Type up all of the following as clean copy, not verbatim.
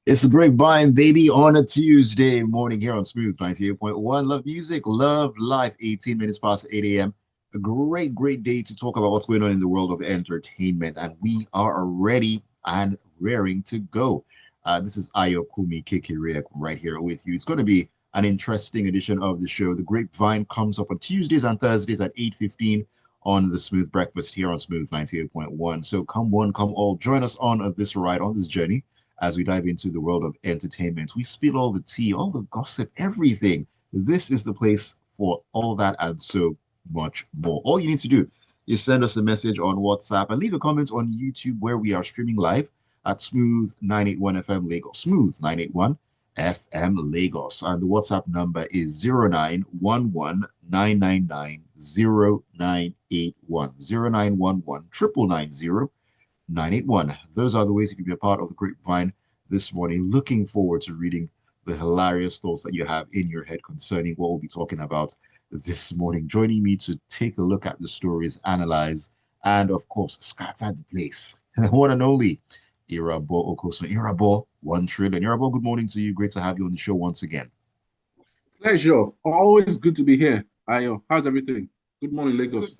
It's the Grapevine, baby, on a Tuesday morning here on Smooth 98.1. Love music, love life, 18 minutes past 8 a.m. A great day to talk about what's going on in the world of entertainment. And we are ready and raring to go. This is Ayokunmi Kekere right here with you. It's going to be an interesting edition of the show. The Grapevine comes up on Tuesdays and Thursdays at 8:15 on the Smooth Breakfast here on Smooth 98.1. So come one, come all, join us on this ride, on this journey as we dive into the world of entertainment. We spill all the tea, all the gossip, everything. This is the place for all that and so much more. All you need to do is send us a message on WhatsApp and leave a comment on YouTube where we are streaming live at Smooth 981 FM Lagos. Smooth 981 FM Lagos. And the WhatsApp number is 0911 990 Those are the ways you can be a part of the Grapevine this morning. Looking forward to reading the hilarious thoughts that you have in your head concerning what we'll be talking about this morning. Joining me to take a look at the stories, analyze, and of course, scatter the place. The one and only Irabor Okosun. Irabor, 1 trillion. Irabor, good morning to you. Great to have you on the show once again. Pleasure. Always good to be here. Ayo, how's everything? Good morning, Lagos.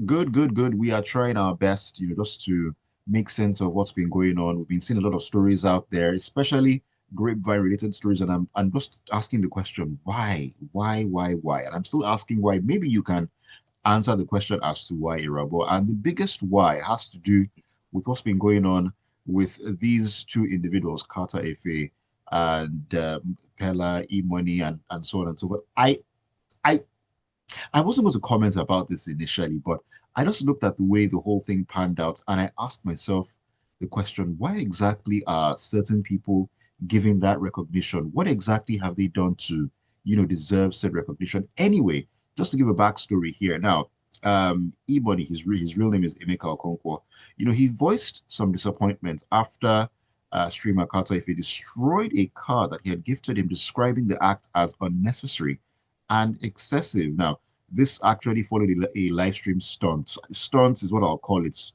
Good. We are trying our best, just to make sense of what's been going on. We've been seeing a lot of stories out there, especially grapevine related stories. And I'm just asking the question, why? And I'm still asking why. Maybe you can answer the question as to why, Irabo. And the biggest why has to do with what's been going on with these two individuals, Carter Efe and Pella, E-Money, and so on and so forth. I I wasn't going to comment about this initially, but I just looked at the way the whole thing panned out and I asked myself the question, why exactly are certain people giving that recognition? What exactly have they done to, deserve said recognition? Anyway, just to give a backstory here. Now, Ebony, his real name is Emeka Okonkwo. He voiced some disappointment after streamer Carter if he destroyed a car that he had gifted him, describing the act as unnecessary and excessive. Now, this actually followed a live stream stunt. Stunt is what I'll call it.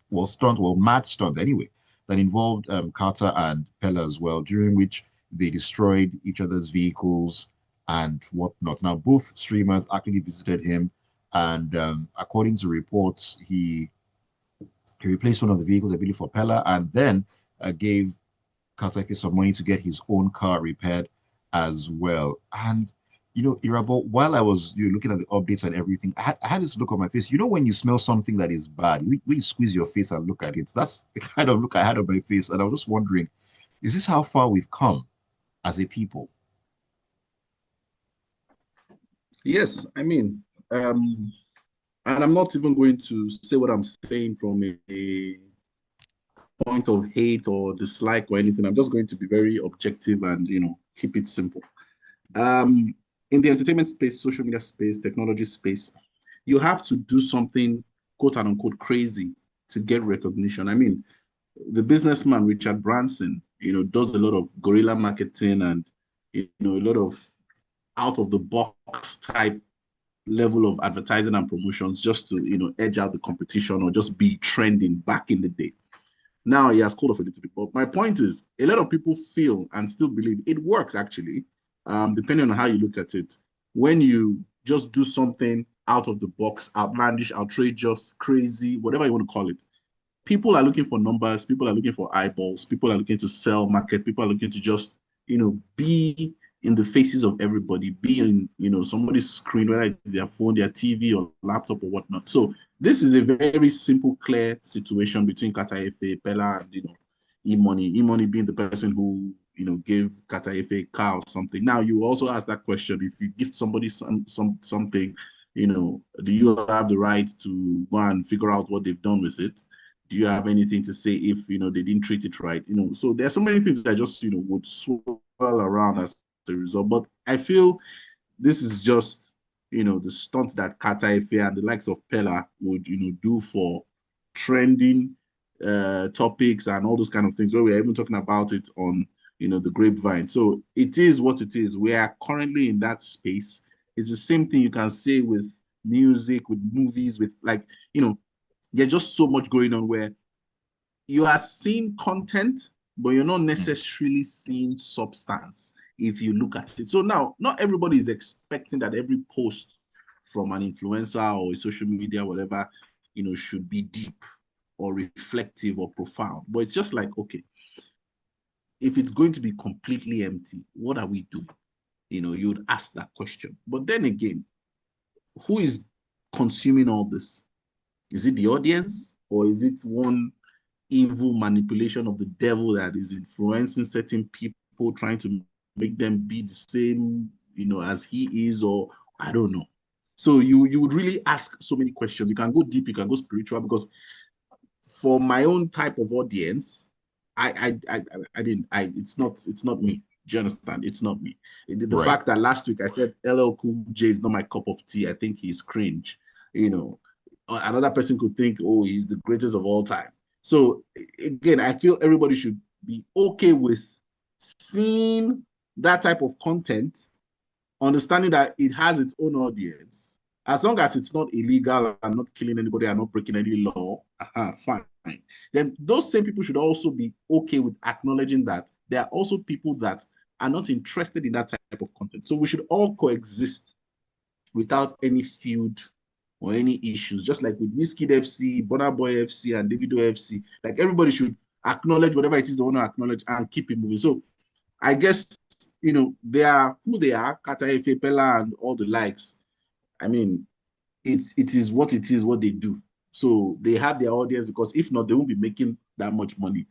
Mad stunt anyway, that involved Carter and Pella as well, during which they destroyed each other's vehicles and whatnot. Now, both streamers actually visited him, and according to reports, he replaced one of the vehicles, I believe, for Pella, and then gave Carter some money to get his own car repaired as well. And Irabo, while I was looking at the updates and everything, I had this look on my face. When you smell something that is bad, when you squeeze your face and look at it, that's the kind of look I had on my face. And I was just wondering, is this how far we've come as a people? Yes, and I'm not even going to say what I'm saying from a point of hate or dislike or anything. I'm just going to be very objective and, keep it simple. Um, in the entertainment space, social media space, technology space, you have to do something quote unquote crazy to get recognition. The businessman Richard Branson, does a lot of guerrilla marketing and a lot of out of the box type level of advertising and promotions just to edge out the competition or just be trending back in the day. Now he has cooled off a little bit. But my point is, a lot of people feel and still believe it works actually, depending on how you look at it. When you just do something out of the box, outlandish, outrageous, crazy, whatever you want to call it, people are looking for numbers, people are looking for eyeballs, people are looking to sell market, people are looking to just, be in the faces of everybody, be in, somebody's screen, whether it's their phone, their TV or laptop or whatnot. So this is a very simple, clear situation between Kata Efe, Pella, and, E-Money. E-Money being the person who, gave Kata Efe a car or something. Now, you also ask that question, if you give somebody something, do you have the right to go and figure out what they've done with it? Do you have anything to say if they didn't treat it right? So there's so many things that just would swirl around as a result. But I feel this is just the stunt that Kata Efe and the likes of Pella would do for trending topics and all those kind of things. Where we're even talking about it on the grapevine. So it is what it is. We are currently in that space. It's the same thing you can say with music, with movies, with there's just so much going on where you are seeing content but you're not Mm. necessarily seeing substance if you look at it. So now, not everybody is expecting that every post from an influencer or a social media, whatever, should be deep or reflective or profound. But it's just like, okay, if it's going to be completely empty, what are we doing? You'd ask that question. But then again, who is consuming all this? Is it the audience, or is it one evil manipulation of the devil that is influencing certain people, trying to make them be the same, as he is, or I don't know. So you would really ask so many questions. You can go deep, you can go spiritual, because for my own type of audience, I didn't I it's not me. Do you understand? It's not me. The Right. fact that last week I said LL Cool J is not my cup of tea, I think he's cringe. You know, another person could think, oh, he's the greatest of all time. So again, I feel everybody should be okay with seeing that type of content, understanding that it has its own audience. As long as it's not illegal and not killing anybody and not breaking any law, fine. Then those same people should also be okay with acknowledging that there are also people that are not interested in that type of content. So we should all coexist without any feud or any issues, just like with Wizkid FC, Burna Boy FC, and Davido FC. Like everybody should acknowledge whatever it is they want to acknowledge and keep it moving. So I guess they are who they are, Kata Efe, Pella, and all the likes. I mean, it is what it is, what they do. So they have their audience, because if not, they won't be making that much money.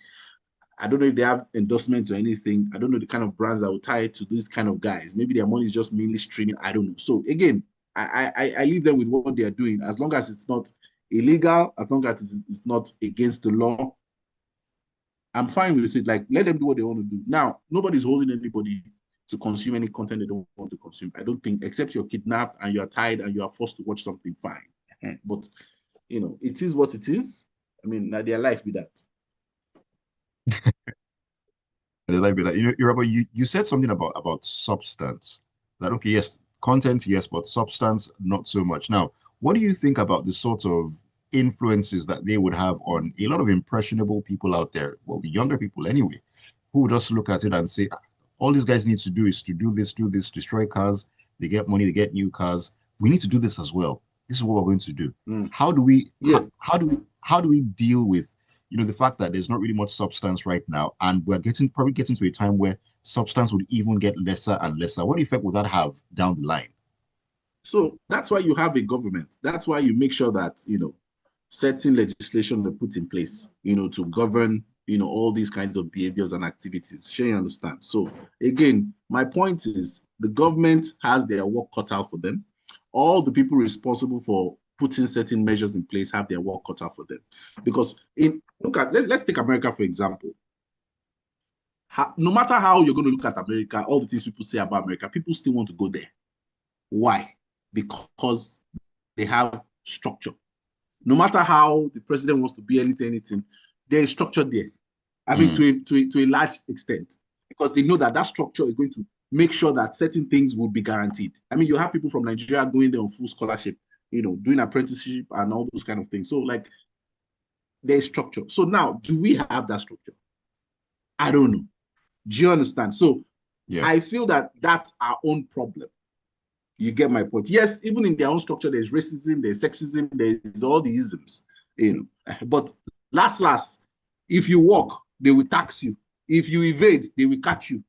I don't know if they have endorsements or anything. I don't know the kind of brands that will tie it to these kind of guys. Maybe their money is just mainly streaming. I don't know. So again, I leave them with what they are doing. As long as it's not illegal, as long as it's not against the law, I'm fine with it. Like, let them do what they want to do. Now, nobody's holding anybody to consume any content they don't want to consume. I don't think, except you're kidnapped and you're tired and you are forced to watch something, fine. But it is what it is. I mean, their life with that. And I like that. Irabor, you said something about substance. That okay, yes, content, yes, but substance, not so much. Now, what do you think about the sort of influences that they would have on a lot of impressionable people out there? Well, the younger people anyway, who would just look at it and say, "Ah, all these guys need to do is to do this, destroy cars. They get money, they get new cars. We need to do this as well. This is what we're going to do. Mm. How do we Yeah. how do we deal with the fact that there's not really much substance right now, and we're probably getting to a time where substance would even get lesser and lesser. What effect would that have down the line? So that's why you have a government. That's why you make sure that, certain legislation are put in place, to govern, all these kinds of behaviors and activities. Sure, you understand? So again, my point is the government has their work cut out for them. All the people responsible for putting certain measures in place have their work cut out for them. Because let's take America, for example. No matter how you're going to look at America, all the things people say about America, people still want to go there. Why? Because they have structure. No matter how the president wants to be anything, there is structure there. I mean, Mm, to a large extent, because they know that that structure is going to make sure that certain things will be guaranteed. I mean, you have people from Nigeria going there on full scholarship, doing apprenticeship and all those kind of things. So, like, there's structure. So now, do we have that structure? I don't know. Do you understand? So yeah. I feel that that's our own problem. You get my point. Yes, even in their own structure, there's racism, there's sexism, there's all the isms, But last, if you walk, they will tax you. If you evade, they will catch you.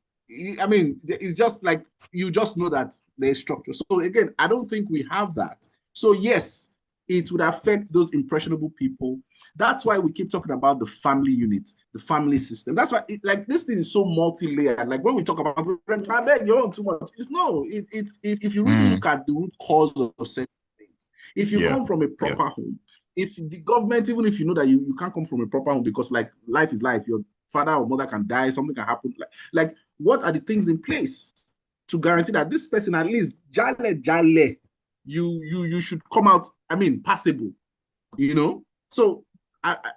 I mean, it's just like you just know that there's structure. So again, I don't think we have that. So yes, it would affect those impressionable people. That's why we keep talking about the family unit, the family system. That's why, like, this thing is so multi-layered. Like when we talk about, like, I beg you're on too much. It's no. It's if you really Mm, look at the root cause of certain things, if you yeah. come from a Yeah. proper home, if the government, even if you know that you can't come from a proper home because like life is life, your father or mother can die, something can happen. Like what are the things in place to guarantee that this person at least jale, you should come out, I mean, passable, So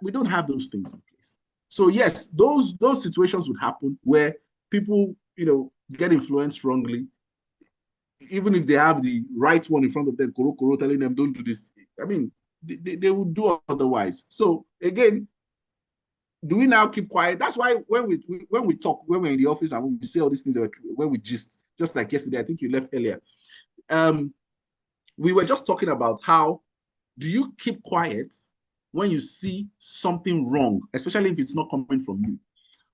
we don't have those things in place. So yes, those situations would happen where people, get influenced wrongly, even if they have the right one in front of them, koro telling them don't do this. I mean, they would do otherwise. So again, do we now keep quiet? That's why when we talk, when we're in the office and when we say all these things, when we just like yesterday, I think you left earlier. We were just talking about how do you keep quiet when you see something wrong, especially if it's not coming from you,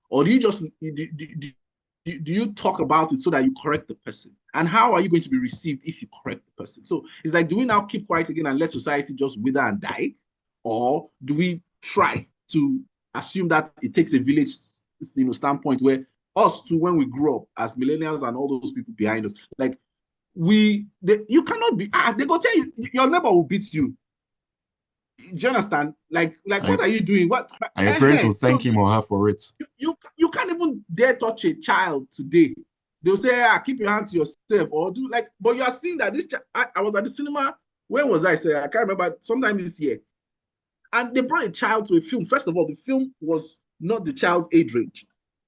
or do you just do you talk about it so that you correct the person? And how are you going to be received if you correct the person? So it's like, do we now keep quiet again and let society just wither and die? Or do we try to assume that it takes a village, standpoint where us too, when we grew up as millennials and all those people behind us, like you cannot be, they go tell you, your neighbor will beat you. Do you understand? Like what are you doing? What? And your parents will So thank him or her for it. you can't even dare touch a child today. They'll say, keep your hand to yourself or do like, but you are seeing that this I was at the cinema. When was I? Say I can't remember. Sometime this year, and they brought a child to a film. First of all, the film was not the child's age range.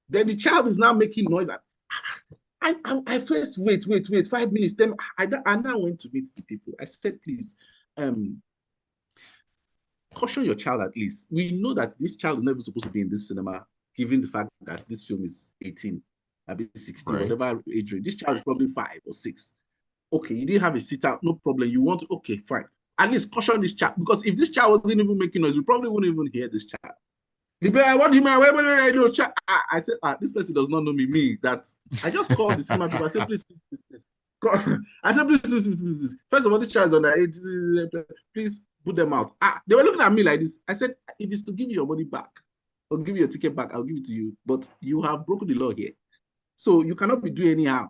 Then the child is now making noise. I first wait 5 minutes. Then I now went to meet the people. I said, please, caution your child at least. We know that this child is never supposed to be in this cinema, given the fact that this film is 18, maybe 16, Right. whatever age range. This child is probably 5 or 6. Okay, you didn't have a sit out, no problem. You want to, okay, fine. At least caution this child, because if this child wasn't even making noise, we probably wouldn't even hear this child. The parent, what do you mean? Wait, I said, this person does not know me. That I just called the cinema people. I said, please. I said, please. First of all, this child is underage. Please put them out. They were looking at me like this. I said, if it's to give you your money back or give you your ticket back, I'll give it to you. But you have broken the law here. So you cannot be doing anyhow.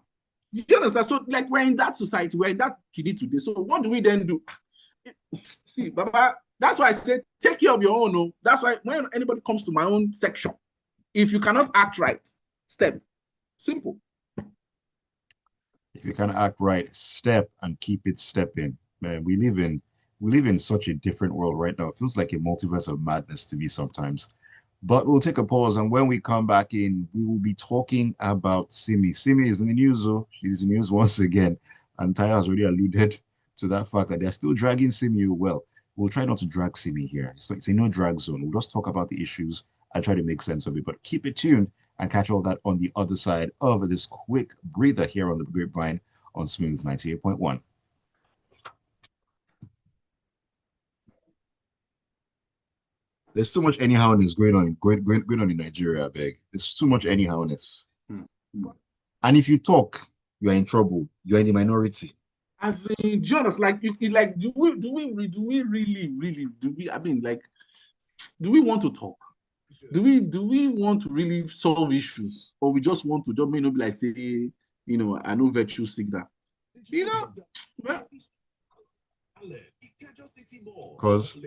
You understand? So, like, we're in that society, we're in that kiddy today. So, what do we then do? See, Baba, that's why I said, take care of your own. No? That's why when anybody comes to my own section, if you cannot act right, step. Simple. If you can act right, step and keep it stepping. Man, we live in such a different world right now. It feels like a multiverse of madness to me sometimes. But we'll take a pause, and when we come back in, we will be talking about Simi. Simi is in the news, though. She's in the news once again. And Tyler has already alluded to that fact that they're still dragging Simi. Well, we'll try not to drag Simi here. It's a no drag zone. We'll just talk about the issues and try to make sense of it. But keep it tuned and catch all that on the other side of this quick breather here on the Grapevine on Smooth 98.1. There's so much anyhowness going on in Nigeria, I beg. There's too much anyhowness. And if you talk, you're in trouble. You're in the minority. As in, Jonas, like, do we really, I mean, like, do we want to talk? Do we want to really solve issues? Or we just want to just, be like, say, I know virtue signal. Well, because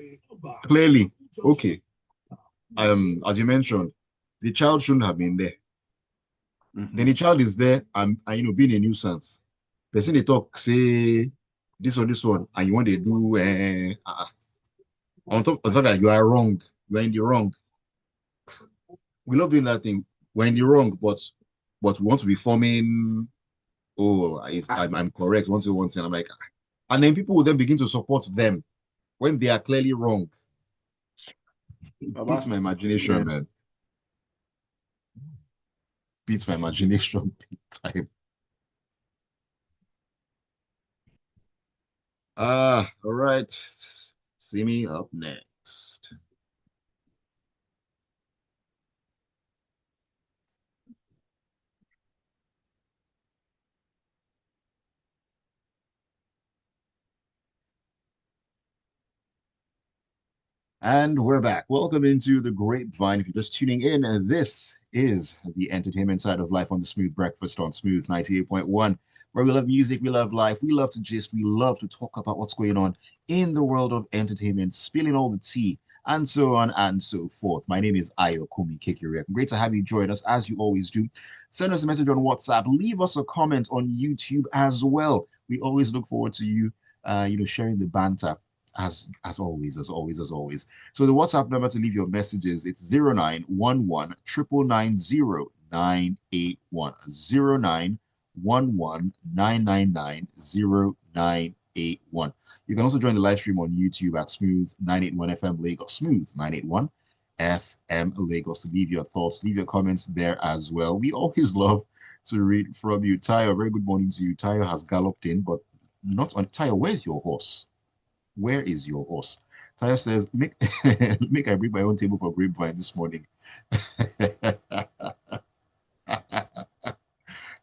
clearly, okay, as you mentioned, the child shouldn't have been there. Then the child is there and being a nuisance. Person they talk, say this or this one, and you want to do on top of that, you are wrong. You are in the wrong. We love doing that thing. We're in the wrong, but we want to be forming. Oh, I'm correct. Once you and I'm like, and then people will then begin to support them when they are clearly wrong. It beats my imagination, man. Beats my imagination big time. All right. See me up next. And we're back. Welcome into the Grapevine. If you're just tuning in, this is the entertainment side of life on the Smooth Breakfast on Smooth 98.1, where we love music, we love life, we love to gist, we love to talk about what's going on in the world of entertainment, spilling all the tea, and so on and so forth. My name is Ayokunmi Kikiri. Great to have you join us as you always do. Send us a message on WhatsApp. Leave us a comment on YouTube as well. We always look forward to you, sharing the banter as always. So the WhatsApp number to leave your messages, it's 0911 990 981. 0911 999 0981. You can also join the live stream on YouTube at Smooth 981 FM Lagos, Smooth 981 FM Lagos. Leave your thoughts, leave your comments there as well. We always love to read from you. Tayo, very good morning to you. Tayo has galloped in, but not on. Tayo, where's your horse? Where is your horse? Tayo says, make, make I bring my own table for grapevine this morning.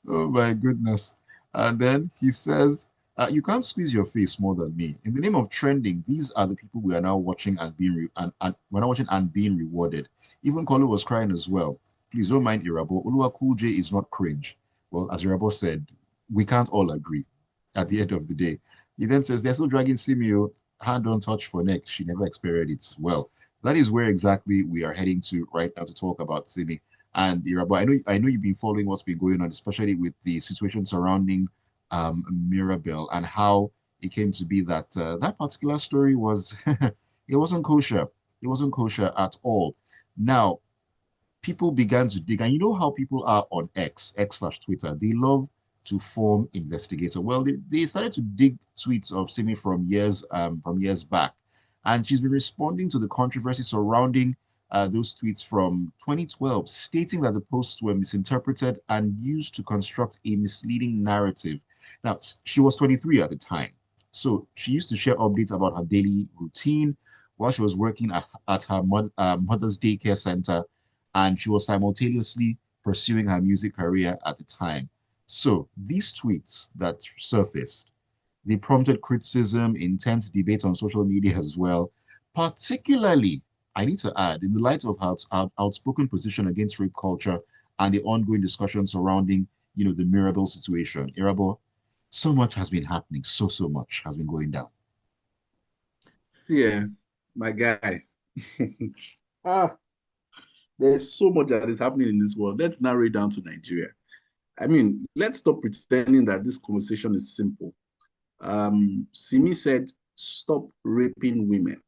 Oh my goodness. And then he says, you can't squeeze your face more than me. In the name of trending, these are the people we are now watching and and we're now watching and being rewarded. Even Kolo was crying as well. Please don't mind Irabo. Olua Cool J is not cringe. Well, as Irabo said, we can't all agree at the end of the day. He then says, they're still dragging Simio, hand on touch for neck. She never experienced it. Well, that is where exactly we are heading to right now to talk about Simi. And Irabo, I know you've been following what's been going on, especially with the situation surrounding Mirabel and how it came to be that that particular story was it wasn't kosher. It wasn't kosher at all. Now, people began to dig, and you know how people are on X slash Twitter. They love to form investigator. Well, they started to dig tweets of Simi from years back, and she's been responding to the controversy surrounding those tweets from 2012, stating that the posts were misinterpreted and used to construct a misleading narrative. Now, she was 23 at the time, so she used to share updates about her daily routine while she was working at her mother's daycare center, and she was simultaneously pursuing her music career at the time. So these tweets that surfaced, they prompted criticism, intense debate on social media as well, particularly, I need to add, in the light of her outspoken position against rape culture and the ongoing discussion surrounding, the Mirabel situation. Irabo, so much has been happening, so much has been going down. Yeah, my guy. ah, there's so much that is happening in this world. Let's narrow it down to Nigeria. I mean, let's stop pretending that this conversation is simple. Simi said, stop raping women.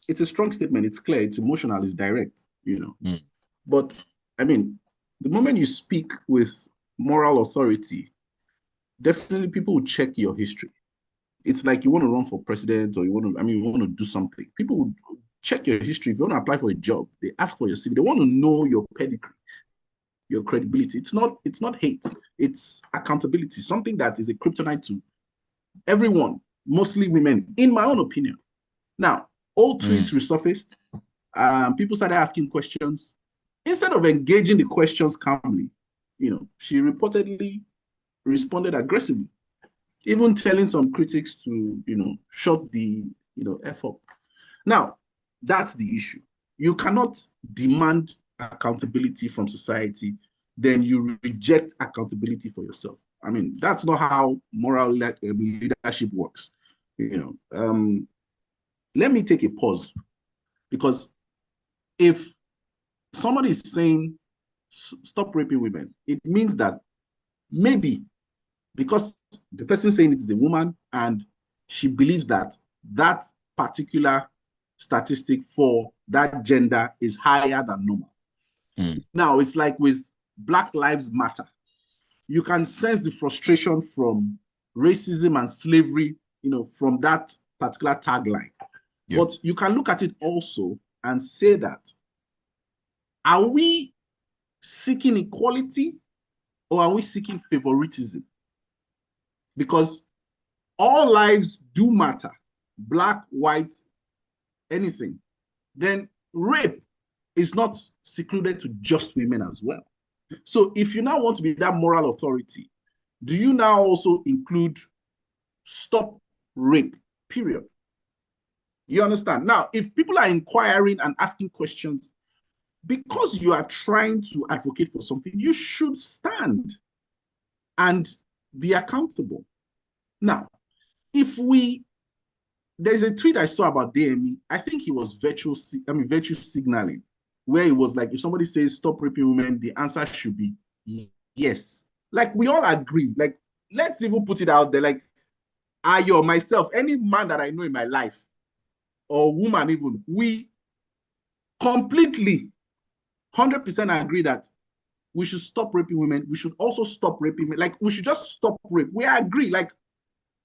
It's a strong statement. It's clear. It's emotional. It's direct. Mm. But, I mean, the moment you speak with moral authority, definitely people will check your history. It's like you want to run for president or you want to do something. People would check your history. If you want to apply for a job, they ask for your CV. They want to know your pedigree, your credibility. It's not hate. It's accountability, something that is a kryptonite to everyone, mostly women, in my own opinion. Now, old tweets resurfaced. People started asking questions. Instead of engaging the questions calmly, she reportedly responded aggressively, even telling some critics to, shut the, F up. Now, that's the issue. You cannot demand accountability from society, then you reject accountability for yourself. I mean, that's not how moral leadership works. Let me take a pause, because if somebody is saying stop raping women, it means that maybe because the person saying it is a woman and she believes that that particular statistic for that gender is higher than normal. Now, it's like with Black Lives Matter. You can sense the frustration from racism and slavery, from that particular tagline. Yeah. But you can look at it also and say that, are we seeking equality or are we seeking favoritism? Because all lives do matter, black, white, anything. Then rape is not secluded to just women as well. So if you now want to be that moral authority, do you now also include stop rape, period? You understand? Now, if people are inquiring and asking questions, because you are trying to advocate for something, you should stand and be accountable. Now, there's a tweet I saw about DME. I think it was virtue signaling, where it was like, if somebody says stop raping women, the answer should be yes. Like, we all agree. Like, let's even put it out there. Like, Ayo, myself, any man that I know in my life, or woman even, we completely 100% agree that we should stop raping women. We should also stop raping men. Like, we should just stop rape. We agree. Like,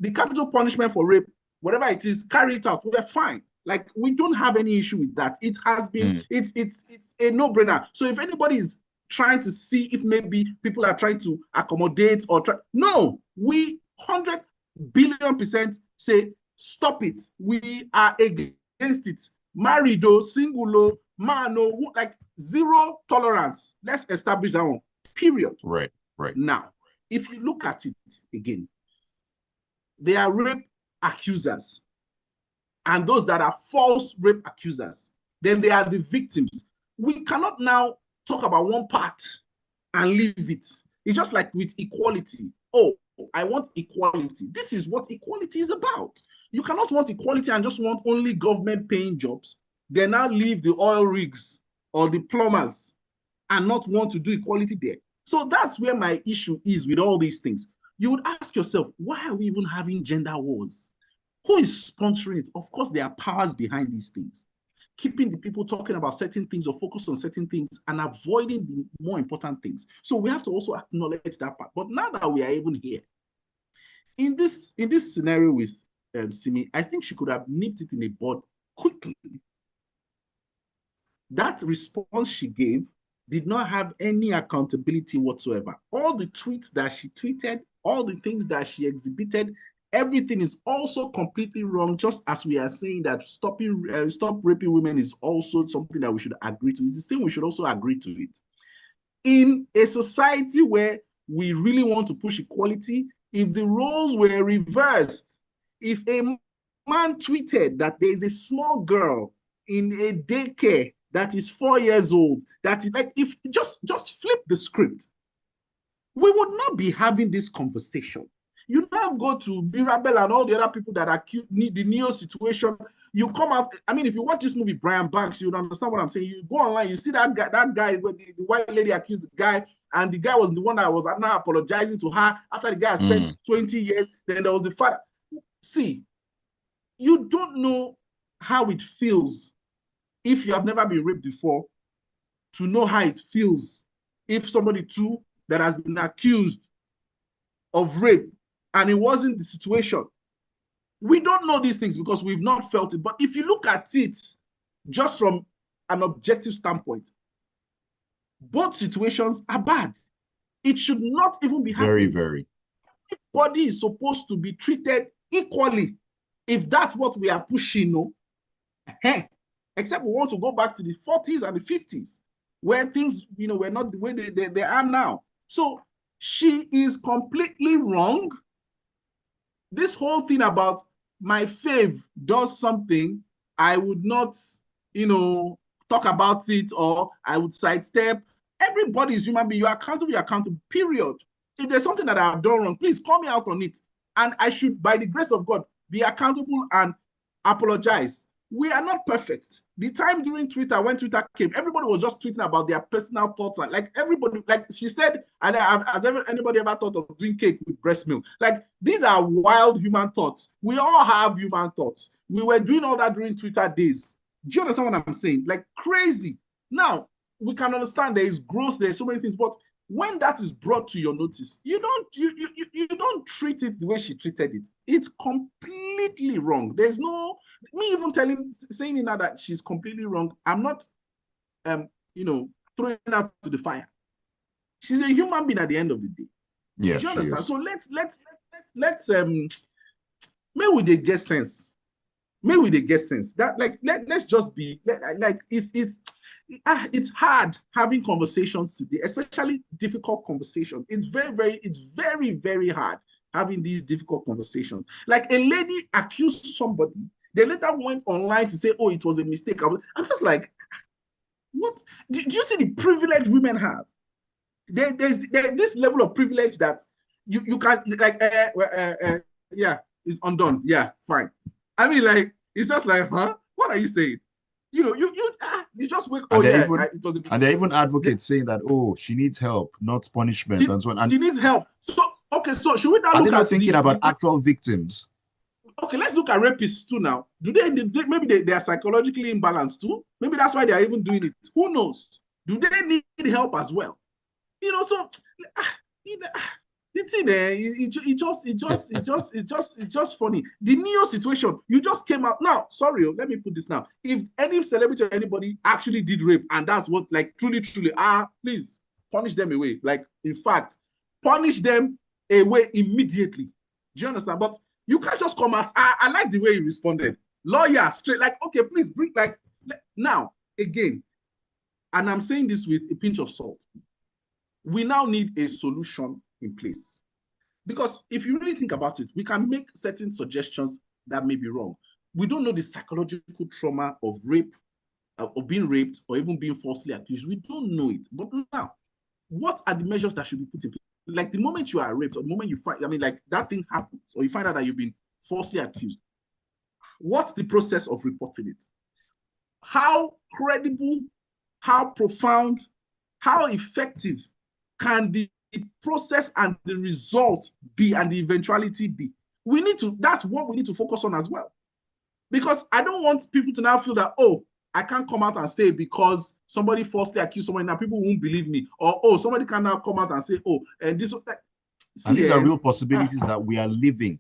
the capital punishment for rape, whatever it is, carry it out. We're fine. Like, we don't have any issue with that. It has been, it's a no-brainer. So if anybody is trying to see if maybe people are trying to accommodate or try, no, we 100 billion% say stop it. We are against it. Married or single, man, like zero tolerance. Let's establish that one. Period. Right. Now, if you look at it again, there are rape accusers and those that are false rape accusers. Then they are the victims. We cannot now talk about one part and leave it. It's just like with equality. Oh, I want equality. This is what equality is about. You cannot want equality and just want only government paying jobs. They now leave the oil rigs or the plumbers and not want to do equality there. So that's where my issue is with all these things. You would ask yourself, why are we even having gender wars? Who is sponsoring it? Of course, there are powers behind these things. Keeping the people talking about certain things or focus on certain things and avoiding the more important things. So we have to also acknowledge that part. But now that we are even here, in this scenario with Simi, I think she could have nipped it in the bud quickly. That response she gave did not have any accountability whatsoever. All the tweets that she tweeted, all the things that she exhibited, everything is also completely wrong, just as we are saying that stop raping women is also something that we should agree to. It's the same, we should also agree to it. In a society where we really want to push equality, if the roles were reversed, if a man tweeted that there is a small girl in a daycare that is 4 years old, that is like, if just flip the script, we would not be having this conversation. You now go to Irabor and all the other people that are the Neo situation. You come out. I mean, if you watch this movie, Brian Banks, you would understand what I'm saying. You go online, you see that guy where the white lady accused the guy, and the guy was the one that was now apologizing to her after the guy spent 20 years. Then there was the father. See, you don't know how it feels if you have never been raped before to know how it feels if somebody too that has been accused of rape and it wasn't the situation. We don't know these things because we've not felt it. But if you look at it just from an objective standpoint, both situations are bad. It should not even be happening. Very. Everybody is supposed to be treated equally. If that's what we are pushing, no. Except we want to go back to the 40s and the 50s, where things, were not the way they are now. So she is completely wrong. This whole thing about my fave does something, I would not, talk about it, or I would sidestep. Everybody is human being. You're accountable, period. If there's something that I've done wrong, please call me out on it. And I should, by the grace of God, be accountable and apologize. We are not perfect. The time during Twitter, when Twitter came, everybody was just tweeting about their personal thoughts. And like everybody, like she said, and has anybody ever thought of doing cake with breast milk? Like, these are wild human thoughts. We all have human thoughts. We were doing all that during Twitter days. Do you understand what I'm saying? Like, crazy. Now, we can understand there is growth, there's so many things, but when that is brought to your notice, you don't treat it the way she treated it. It's completely wrong. There's no me even saying now that she's completely wrong. I'm not throwing out to the fire. She's a human being at the end of the day. Yeah, do you understand? So let's maybe we they get sense. Maybe we they get sense. That let's just be like it's hard having conversations today, especially difficult conversations. It's very, very hard having these difficult conversations. Like, a lady accused somebody, they later went online to say, oh, it was a mistake. I'm just like, what? Do you see the privilege women have? There's this level of privilege that you can't, like, yeah, it's undone. Yeah, fine. I mean, like, it's just like, huh? What are you saying? You just wake. And oh yeah, it was and there are even advocates saying that, oh, she needs help, not punishment, and so on. And she needs help. So okay, so should we now are look they not at thinking about actual victims? Okay, let's look at rapists too now. Do they maybe they are psychologically imbalanced too? Maybe that's why they are even doing it. Who knows? Do they need help as well? So it's in there. It's just funny. The Neo situation, you just came out. Now, sorry, let me put this now. If any celebrity or anybody actually did rape, and that's what, like, truly, truly, please punish them away. Like, in fact, punish them away immediately. Do you understand? But you can't just come as, I like the way he responded. Lawyer, straight, like, okay, please bring, like, now, again, and I'm saying this with a pinch of salt. We now need a solution in place. Because if you really think about it, we can make certain suggestions that may be wrong. We don't know the psychological trauma of rape, of being raped, or even being falsely accused. We don't know it. But now, what are the measures that should be put in place? Like the moment you are raped, or the moment you find, I mean, like that thing happens, or you find out that you've been falsely accused, what's the process of reporting it? How credible, how profound, how effective can the process and the result be, and the eventuality be? We need to, that's what we need to focus on as well. Because I don't want people to now feel that, oh, I can't come out and say because somebody falsely accused somebody, now people won't believe me. Or, oh, somebody can now come out and say, oh, and this, And see, these are real possibilities that we are living.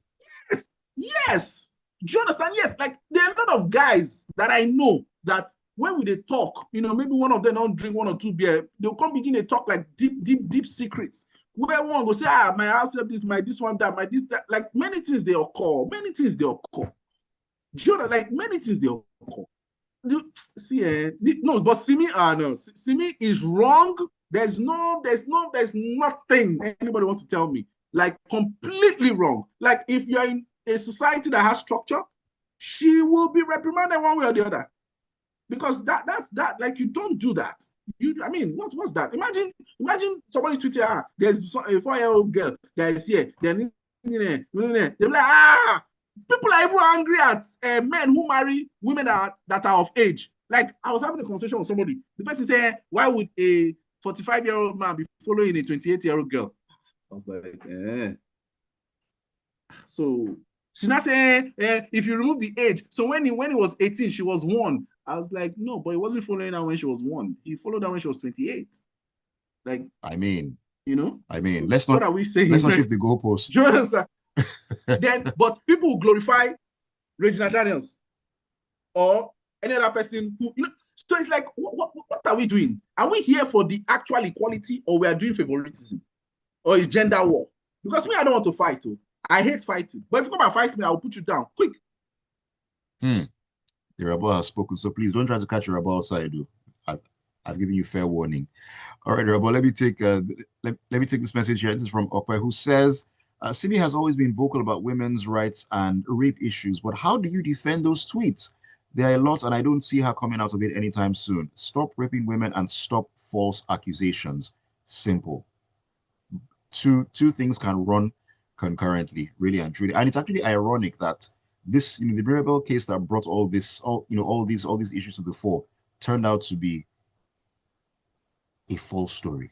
yes, yes. Do you understand? Yes, like there are a lot of guys that I know that when we they talk, maybe one of them don't drink one or two beer, they'll come begin to talk like deep secrets. Where one go say, my house have this, my this one, that, my this, that, like many things they occur, many things they occur. Do you know, like many things they occur. See, no, but Simi, no, Simi is wrong. There's nothing anybody wants to tell me. Like completely wrong. Like if you're in a society that has structure, she will be reprimanded one way or the other. Because that's that. Like you don't do that. I mean, what's that? Imagine somebody tweeting, there's a 4-year-old girl that is here. They're like, people are even angry at men who marry women that are of age. Like I was having a conversation with somebody. The person said, why would a 45-year-old man be following a 28-year-old girl? I was like, So she now say, if you remove the age, so when he was 18, she was 1. I was like, no, but he wasn't following her when she was 1. He followed her when she was 28. Like, I mean, so let's what not are we saying? shift the goalpost. Do you understand? But people will glorify Regina Daniels or any other person who, so it's like, what are we doing? Are we here for the actual equality, or we are doing favoritism, or is gender war? Because me, I don't want to fight. I hate fighting. But if you come and fight me, I will put you down quick. Irabor has spoken, so please don't try to catch Irabor outside. I've given you fair warning. All right, Irabor, let me take this message here. This is from Okwe, who says, Simi has always been vocal about women's rights and rape issues, but how do you defend those tweets? There are a lot, and I don't see her coming out of it anytime soon. Stop raping women and stop false accusations. Simple. Two things can run concurrently, really and truly. And it's actually ironic that this, the Mirabel case that brought all these issues to the fore turned out to be a false story.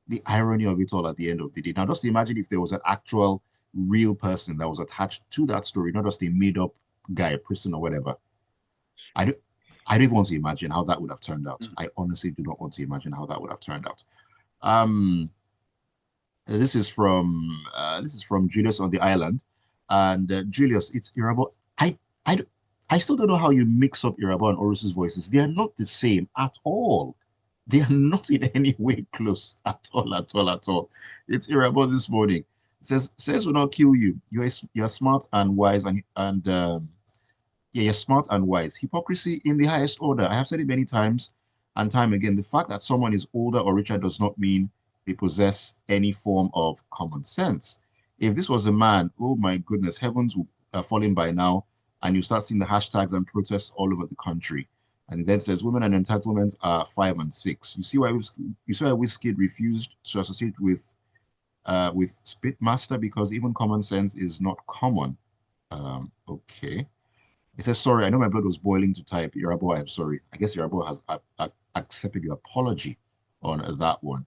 The irony of it all at the end of the day. Now, just imagine if there was an actual real person that was attached to that story, not just a made-up guy, a person or whatever. I don't even want to imagine how that would have turned out. I honestly do not want to imagine how that would have turned out. This is from Julius on the island, and Julius, it's Irabor. I still don't know how you mix up Irabor and Orus's voices. They are not the same at all. They are not in any way close at all. It's Irabor this morning. It says, "Sense will not kill you. You're smart and wise, you're smart and wise. Hypocrisy in the highest order. I have said it many times and time again. The fact that someone is older or richer does not mean they possess any form of common sense. If this was a man, oh my goodness, heavens would have fallen by now, and you start seeing the hashtags and protests all over the country." And it then says women and entitlements are 5 and 6. You see why Wizkid refused to associate with Spitmaster, because even common sense is not common. Okay. It says, sorry, I know my blood was boiling to type. Irabor, I'm sorry. I guess Irabor has accepted your apology on that one.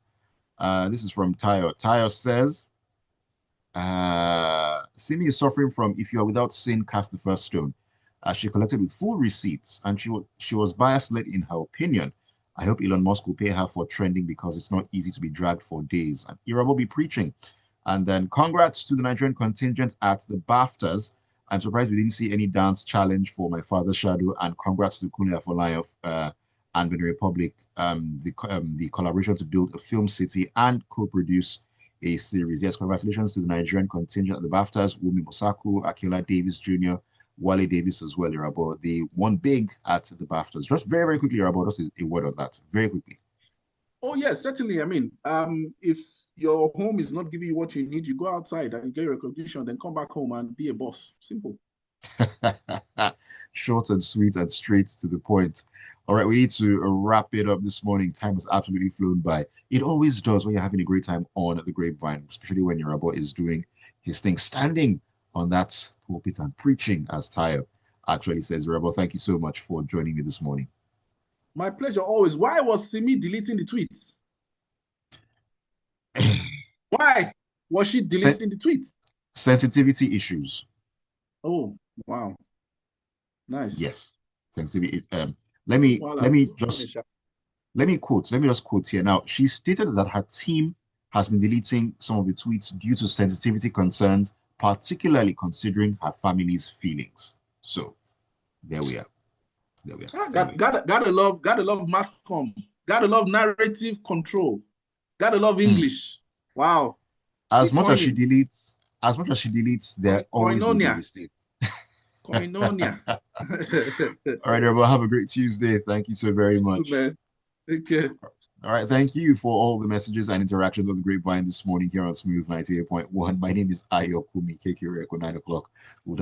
This is from Tayo. Tayo says, Simi is suffering from if you are without sin, cast the first stone. She collected with full receipts, and she was bias-led in her opinion. I hope Elon Musk will pay her for trending, because it's not easy to be dragged for days. And Ira will be preaching. And then congrats to the Nigerian contingent at the BAFTAs. I'm surprised we didn't see any dance challenge for my father's shadow. And congrats to Kunle Afolayan of and Benin Republic, the collaboration to build a film city and co-produce a series. Yes, congratulations to the Nigerian contingent at the BAFTAs, Wumi Mosaku, Akila Davis Jr., Wale Davis as well, Irabor. They won big at the BAFTAs. Just very, very quickly, Irabor, just a word on that. Very quickly. Oh yes, certainly. I mean, if your home is not giving you what you need, you go outside and get recognition, then come back home and be a boss. Simple. Short and sweet and straight to the point. All right, we need to wrap it up this morning. Time has absolutely flown by. It always does when you're having a great time on the grapevine, especially when your rabbi is doing his thing, standing on that pulpit and preaching, as Tayo actually says. Rabbi, thank you so much for joining me this morning. My pleasure always. Why was Simi deleting the tweets? Why was she Sen deleting the tweets? sensitivity issues. Oh, wow. Nice. Yes, sensitivity. Let me Well, let me just let me just quote here. Now, she stated that her team has been deleting some of the tweets due to sensitivity concerns, particularly considering her family's feelings. So there we are. There we are. Anyway, gotta love mass com. Gotta love narrative control. Gotta love English. Wow. as Keep much as she coining. deletes, there always will be Koinonia. mistakes. Koinonia. All right, everyone, have a great Tuesday. Thank you so very You too, much. man. Take care. All right, thank you for all the messages and interactions on the grapevine this morning here on Smooth 98.1. My name is Ayokunmi, KK Reko, 9 o'clock. We'll